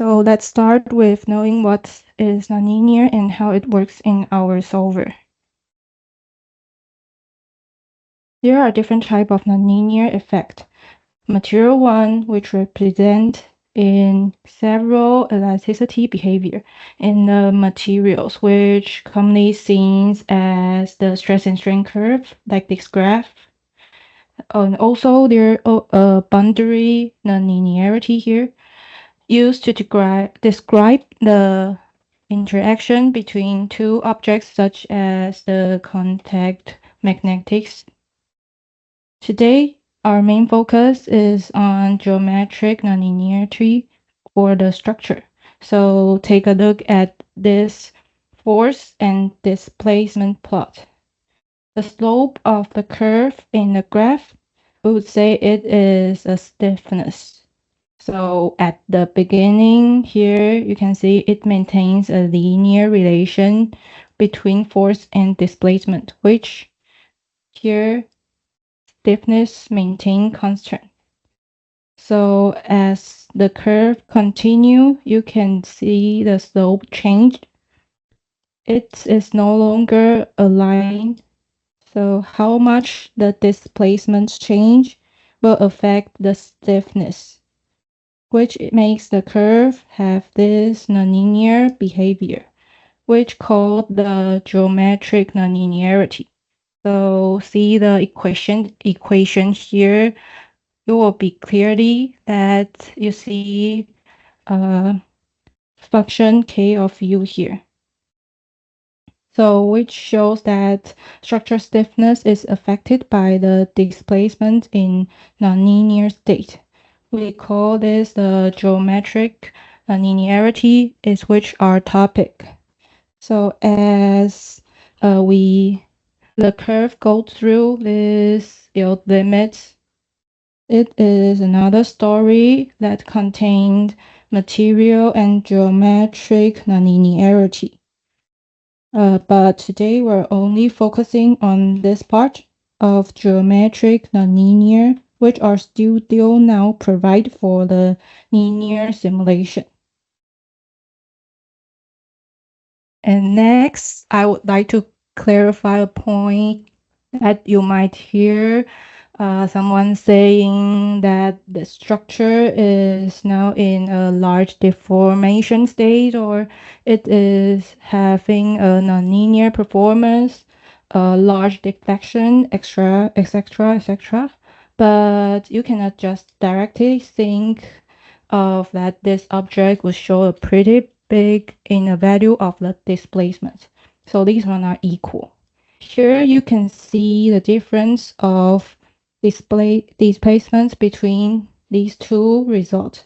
So let's start with knowing what is nonlinear and how it works in our solver. There are different types of nonlinear effect. Material one, which represent in several elasticity behavior in the materials, which commonly seen as the stress and strain curve, like this graph. And also there a boundary nonlinearity here, used to describe the interaction between two objects such as the contact magnetics. Today, our main focus is on geometric nonlinearity for the structure. So take a look at this force and displacement plot. The slope of the curve in the graph, we would say it is a stiffness. So at the beginning here, you can see it maintains a linear relation between force and displacement, which here stiffness maintain constant. So as the curve continue, you can see the slope changed. It is no longer aligned. So how much the displacement change will affect the stiffness, which makes the curve have this nonlinear behavior, which called the geometric nonlinearity. So see the equation here, it will be clearly that you see a function k of u here. So which shows that structure stiffness is affected by the displacement in nonlinear state. We call this the geometric nonlinearity, is which our topic. So as the curve goes through this yield limit, it is another story that contained material and geometric nonlinearity. But today we're only focusing on this part of geometric nonlinear, which our studio now provide for the linear simulation. And next, I would like to clarify a point that you might hear someone saying that the structure is now in a large deformation state, or it is having a nonlinear performance, a large deflection, etc., etc., etc. But you cannot just directly think of that this object will show a pretty big in a value of the displacement. So these one are equal. Here you can see the difference of displacements between these two results.